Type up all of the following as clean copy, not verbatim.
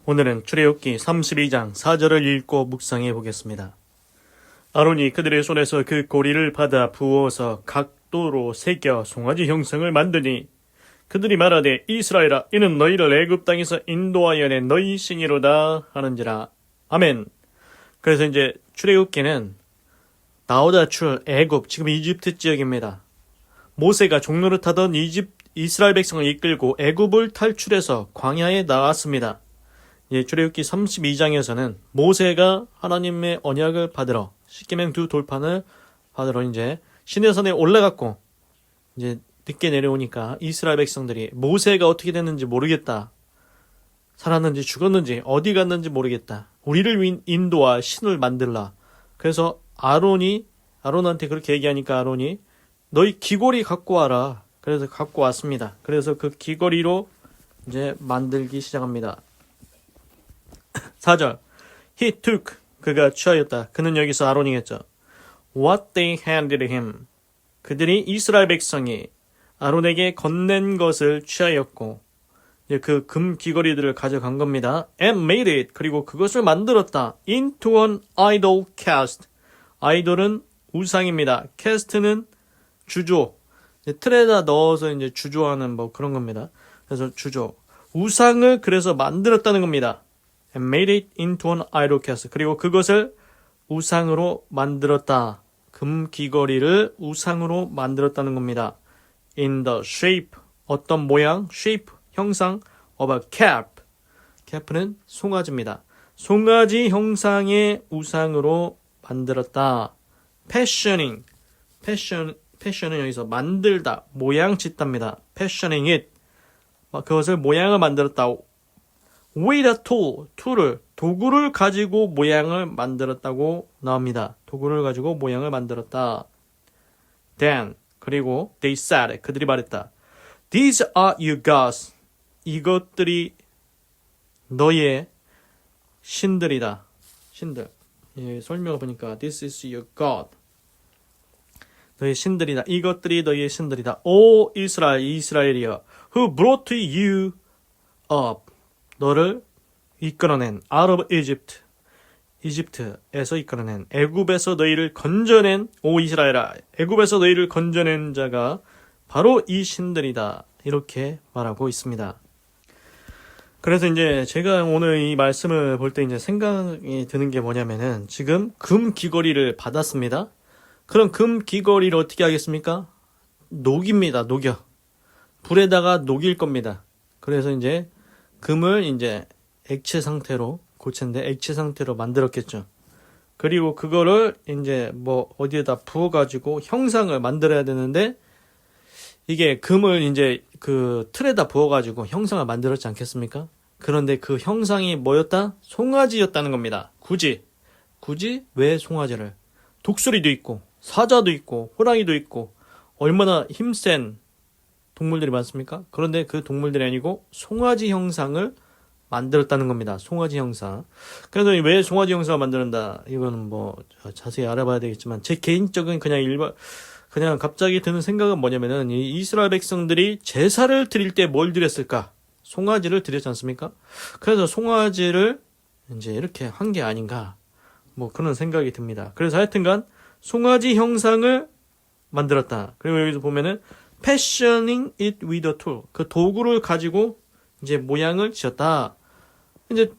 오늘은 출애굽기 32장 4절을 읽고 묵상해 보겠습니다. 아론이 그들의 손에서 그 고리를 받아 부어서 각도로 새겨 송아지 형상을 만드니 그들이 말하되 이스라엘아 이는 너희를 애굽 땅에서 인도하여 낸 너희 신이로다 하는지라. 아멘. 그래서 이제 출애굽기는 나오다 출 애굽, 지금 이집트 지역입니다. 모세가 종노릇하던 이스라엘 백성을 이끌고 애굽을 탈출해서 광야에 나왔습니다. 출애굽기 32장에서는 모세가 하나님의 언약을 받으러 십계명 두 돌판을 받으러 이제 시내산에 올라갔고 이제 늦게 내려오니까 이스라엘 백성들이 모세가 어떻게 됐는지 모르겠다. 살았는지 죽었는지 어디 갔는지 모르겠다. 우리를 인도와 신을 만들라. 그래서 아론한테 그렇게 얘기하니까 아론이 너희 귀걸이 갖고 와라. 그래서 갖고 왔습니다. 그래서 그 귀걸이로 이제 만들기 시작합니다. 4절 He took 그가 취하였다. 그는 여기서 아론이겠죠. What they handed him 그들이 이스라엘 백성이 아론에게 건넨 것을 취하였고 그 금 귀걸이들을 가져간 겁니다. And made it 그리고 그것을 만들었다. Into an idol cast 아이돌은 우상입니다. cast는 주조 틀에다 넣어서 이제 주조하는 뭐 그런 겁니다. 그래서 주조 우상을 그래서 만들었다는 겁니다. And made it into an idol cast. 그리고 그것을 우상으로 만들었다. 금 귀걸이를 우상으로 만들었다는 겁니다. In the shape, 어떤 모양, shape, 형상, of a cap. cap는 송아지입니다. 송아지 형상의 우상으로 만들었다. fashioning, fashion은 여기서 만들다, 모양 짓답니다. fashioning it. 그것을 모양을 만들었다. with a tool, 도구를 가지고 모양을 만들었다고 나옵니다. 도구를 가지고 모양을 만들었다. Then, 그리고 they said, 그들이 말했다. These are your gods. 이것들이 너의 신들이다. 신들. 설명을 보니까 this is your God. 너의 신들이다. 이것들이 너의 신들이다. O 이스라엘이여, who brought you up. 너를 이끌어낸 out of Egypt, 이집트에서 이끌어낸 애굽에서 너희를 건져낸 오 이스라엘아, 애굽에서 너희를 건져낸 자가 바로 이 신들이다. 이렇게 말하고 있습니다. 그래서 이제 제가 오늘 이 말씀을 볼 때 이제 생각이 드는 게 뭐냐면은 지금 금 귀걸이를 받았습니다. 그럼 금 귀걸이를 어떻게 하겠습니까? 녹입니다. 녹여. 불에다가 녹일 겁니다. 그래서 이제 금을 이제 액체 상태로 고체인데 액체 상태로 만들었겠죠. 그리고 그거를 이제 뭐 어디에다 부어가지고 형상을 만들어야 되는데 이게 금을 이제 그 틀에다 부어가지고 형상을 만들었지 않겠습니까? 그런데 그 형상이 뭐였다? 송아지였다는 겁니다. 굳이 왜 송아지를? 독수리도 있고 사자도 있고 호랑이도 있고 얼마나 힘센 동물들이 많습니까? 그런데 그 동물들이 아니고 송아지 형상을 만들었다는 겁니다. 송아지 형상. 그래서 왜 송아지 형상을 만드는다? 이거는 뭐 자세히 알아봐야 되겠지만 제 개인적인 그냥 갑자기 드는 생각은 뭐냐면은 이 이스라엘 백성들이 제사를 드릴 때 뭘 드렸을까? 송아지를 드렸지 않습니까? 그래서 송아지를 이제 이렇게 한 게 아닌가? 뭐 그런 생각이 듭니다. 그래서 하여튼간 송아지 형상을 만들었다. 그리고 여기서 보면은 fashioning it with a tool. 그 도구를 가지고 이제 모양을 지었다. 이제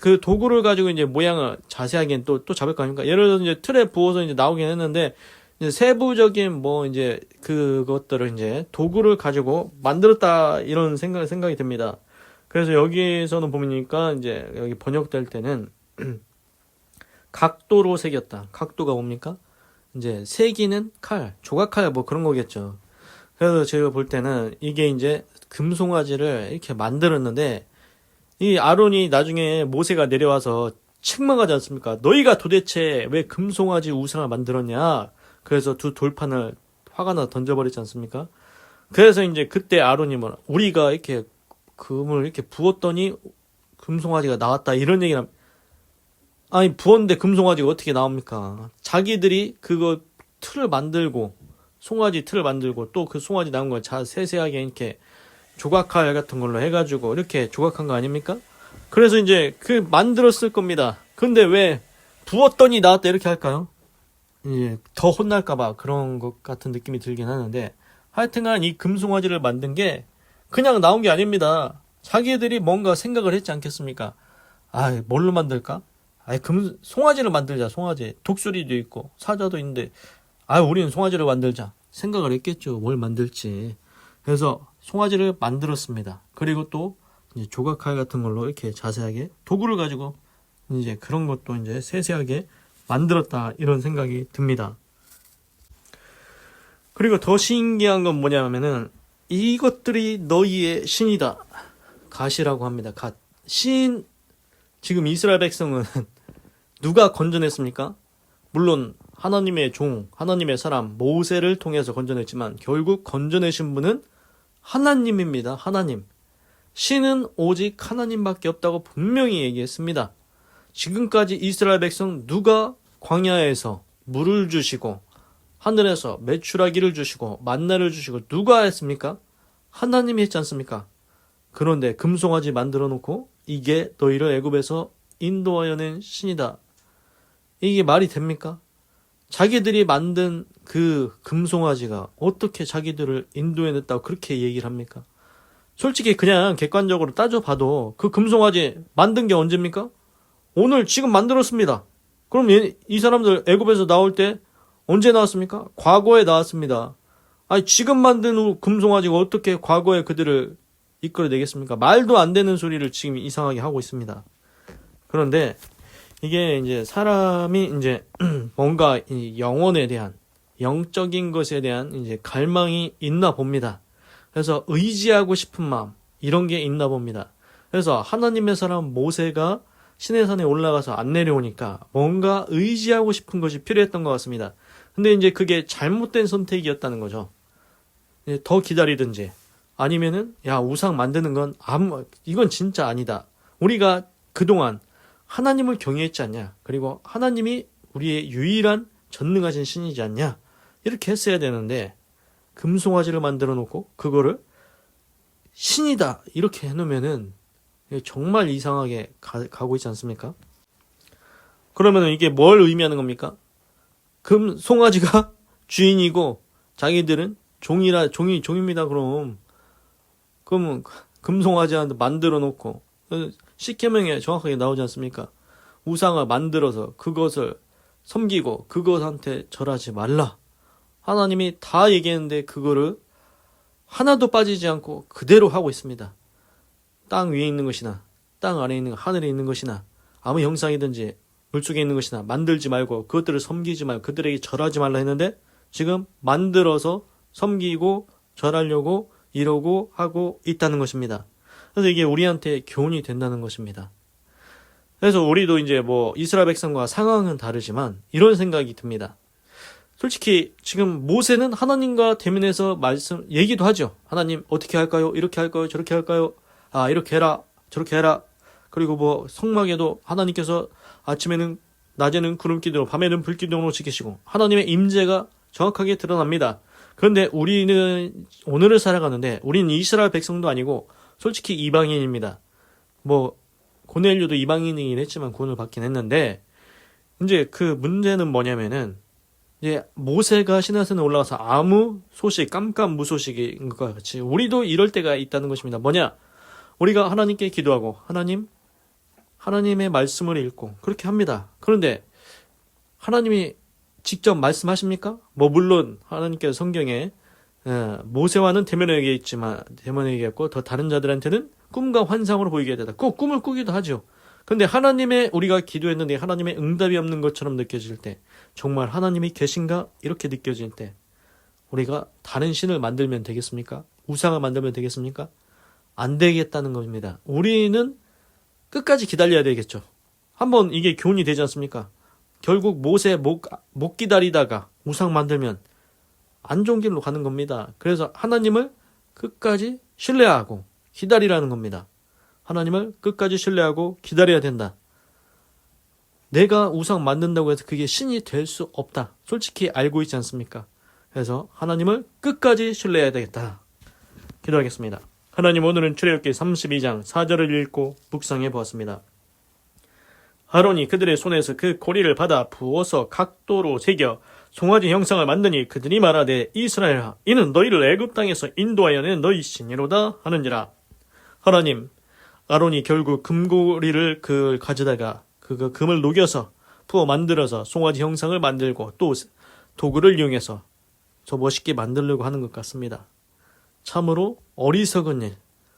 그 도구를 가지고 이제 모양을 자세하게 또 잡을 거 아닙니까? 예를 들어서 이제 틀에 부어서 이제 나오긴 했는데, 이제 세부적인 뭐 이제 그것들을 이제 도구를 가지고 만들었다. 이런 생각이 듭니다. 그래서 여기에서는 보니까 이제 여기 번역될 때는 각도로 새겼다. 각도가 뭡니까? 이제 새기는 칼, 조각칼 뭐 그런 거겠죠. 그래서 제가 볼 때는 이게 이제 금송아지를 이렇게 만들었는데 이 아론이 나중에 모세가 내려와서 책망하지 않습니까? 너희가 도대체 왜 금송아지 우상을 만들었냐? 그래서 두 돌판을 화가 나 던져버리지 않습니까? 그래서 이제 그때 아론이 우리가 이렇게 금을 이렇게 부었더니 금송아지가 나왔다 이런 얘기를 아니 부었는데 금송아지가 어떻게 나옵니까? 자기들이 그거 틀을 만들고 송아지 틀을 만들고 또 그 송아지 나온 걸 세세하게 이렇게 조각칼 같은 걸로 해가지고 이렇게 조각한 거 아닙니까? 그래서 이제 그 만들었을 겁니다. 근데 왜 부었더니 나왔다 이렇게 할까요? 예, 더 혼날까봐 그런 것 같은 느낌이 들긴 하는데, 하여튼간 이 금송아지를 만든 게 그냥 나온 게 아닙니다. 자기들이 뭔가 생각을 했지 않겠습니까? 아, 뭘로 만들까? 아, 송아지를 만들자, 송아지. 독수리도 있고, 사자도 있는데, 아, 우리는 송아지를 만들자. 생각을 했겠죠. 뭘 만들지. 그래서 송아지를 만들었습니다. 그리고 또 이제 조각칼 같은 걸로 이렇게 자세하게 도구를 가지고 이제 그런 것도 이제 세세하게 만들었다, 이런 생각이 듭니다. 그리고 더 신기한 건 뭐냐면은 이것들이 너희의 신이다. 갓이라고 합니다. 갓. 신. 지금 이스라엘 백성은 누가 건져냈습니까? 물론 하나님의 종, 하나님의 사람 모세를 통해서 건져냈지만 결국 건져내신 분은 하나님입니다. 하나님. 신은 오직 하나님밖에 없다고 분명히 얘기했습니다. 지금까지 이스라엘 백성 누가 광야에서 물을 주시고 하늘에서 메추라기를 주시고 만나를 주시고 누가 했습니까? 하나님이 했지 않습니까? 그런데 금송아지 만들어 놓고 이게 너희를 애굽에서 인도하여 낸 신이다. 이게 말이 됩니까? 자기들이 만든 그 금송아지가 어떻게 자기들을 인도해냈다고 그렇게 얘기를 합니까? 솔직히 그냥 객관적으로 따져봐도 그 금송아지 만든 게 언제입니까? 오늘 지금 만들었습니다. 그럼 이 사람들 애굽에서 나올 때 언제 나왔습니까? 과거에 나왔습니다. 아니, 지금 만든 금송아지가 어떻게 과거에 그들을 이끌어내겠습니까? 말도 안 되는 소리를 지금 이상하게 하고 있습니다. 그런데 이게 이제 사람이 이제 뭔가 이 영혼에 대한, 영적인 것에 대한 이제 갈망이 있나 봅니다. 그래서 의지하고 싶은 마음, 이런 게 있나 봅니다. 그래서 하나님의 사람 모세가 시내산에 올라가서 안 내려오니까 뭔가 의지하고 싶은 것이 필요했던 것 같습니다. 근데 이제 그게 잘못된 선택이었다는 거죠. 더 기다리든지 아니면은 야, 우상 만드는 건 이건 진짜 아니다. 우리가 그동안 하나님을 경외했지 않냐. 그리고 하나님이 우리의 유일한 전능하신 신이지 않냐. 이렇게 했어야 되는데 금송아지를 만들어 놓고 그거를 신이다 이렇게 해놓으면은 정말 이상하게 가고 있지 않습니까? 그러면 이게 뭘 의미하는 겁니까? 금송아지가 주인이고 자기들은 종입니다. 그럼 금송아지한테 만들어 놓고 십계명에 정확하게 나오지 않습니까? 우상을 만들어서 그것을 섬기고 그것한테 절하지 말라. 하나님이 다 얘기했는데 그거를 하나도 빠지지 않고 그대로 하고 있습니다. 땅 위에 있는 것이나 땅 아래에 있는 하늘에 있는 것이나 아무 형상이든지 물속에 있는 것이나 만들지 말고 그것들을 섬기지 말고 그들에게 절하지 말라 했는데 지금 만들어서 섬기고 절하려고 이러고 하고 있다는 것입니다. 그래서 이게 우리한테 교훈이 된다는 것입니다. 그래서 우리도 이제 뭐 이스라엘 백성과 상황은 다르지만 이런 생각이 듭니다. 솔직히 지금 모세는 하나님과 대면해서 얘기도 하죠. 하나님 어떻게 할까요? 이렇게 할까요? 저렇게 할까요? 아, 이렇게 해라. 저렇게 해라. 그리고 뭐 성막에도 하나님께서 아침에는 낮에는 구름기둥으로 밤에는 불기둥으로 지키시고 하나님의 임재가 정확하게 드러납니다. 그런데 우리는 오늘을 살아가는데 우리는 이스라엘 백성도 아니고 솔직히 이방인입니다. 뭐 고넬료도 이방인이긴 했지만 구원을 받긴 했는데 이제 그 문제는 뭐냐면은 이제 모세가 시내산에 올라가서 아무 소식, 깜깜무소식인 것과 같이 우리도 이럴 때가 있다는 것입니다. 뭐냐? 우리가 하나님께 기도하고 하나님의 말씀을 읽고 그렇게 합니다. 그런데 하나님이 직접 말씀하십니까? 뭐 물론 하나님께서 성경에 모세와는 대면에 얘기했고 더 다른 자들한테는 꿈과 환상으로 보이게 되다. 꼭 꿈을 꾸기도 하죠. 근데 우리가 기도했는데 하나님의 응답이 없는 것처럼 느껴질 때 정말 하나님이 계신가? 이렇게 느껴질 때 우리가 다른 신을 만들면 되겠습니까? 우상을 만들면 되겠습니까? 안 되겠다는 겁니다. 우리는 끝까지 기다려야 되겠죠. 한번 이게 교훈이 되지 않습니까? 결국 모세 못 기다리다가 우상 만들면 안 좋은 길로 가는 겁니다. 그래서 하나님을 끝까지 신뢰하고 기다리라는 겁니다. 하나님을 끝까지 신뢰하고 기다려야 된다. 내가 우상 만든다고 해서 그게 신이 될 수 없다. 솔직히 알고 있지 않습니까? 그래서 하나님을 끝까지 신뢰해야 되겠다. 기도하겠습니다. 하나님 오늘은 출애굽기 32장 4절을 읽고 묵상해 보았습니다. 아론이 그들의 손에서 그 고리를 받아 부어서 각도로 새겨 송아지 형상을 만드니 그들이 말하되 이스라엘아 이는 너희를 애굽 땅에서 인도하여 낸 너희 신이로다 하는지라. 하나님, 아론이 결국 금고리를 가져다가 그 금을 녹여서 부어 만들어서 송아지 형상을 만들고 또 도구를 이용해서 저 멋있게 만들려고 하는 것 같습니다. 참으로 어리석은 일,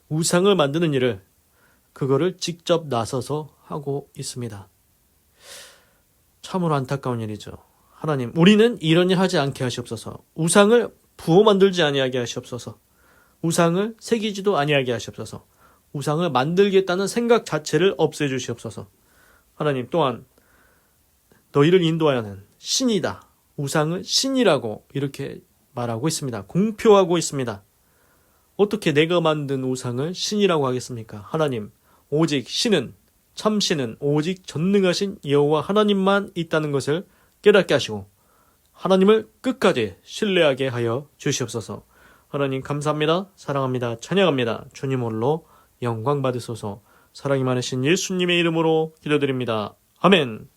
우상을 만드는 일을 그거를 직접 나서서 하고 있습니다. 참으로 안타까운 일이죠. 하나님, 우리는 이런 일 하지 않게 하시옵소서. 우상을 부어 만들지 아니하게 하시옵소서. 우상을 새기지도 아니하게 하시옵소서. 우상을 만들겠다는 생각 자체를 없애주시옵소서. 하나님 또한 너희를 인도하여는 신이다. 우상을 신이라고 이렇게 말하고 있습니다. 공표하고 있습니다. 어떻게 내가 만든 우상을 신이라고 하겠습니까? 하나님, 오직 신은, 참신은 오직 전능하신 여호와 하나님만 있다는 것을 깨닫게 하시고 하나님을 끝까지 신뢰하게 하여 주시옵소서. 하나님 감사합니다. 사랑합니다. 찬양합니다. 주님 홀로 영광 받으소서. 사랑이 많으신 예수님의 이름으로 기도드립니다. 아멘.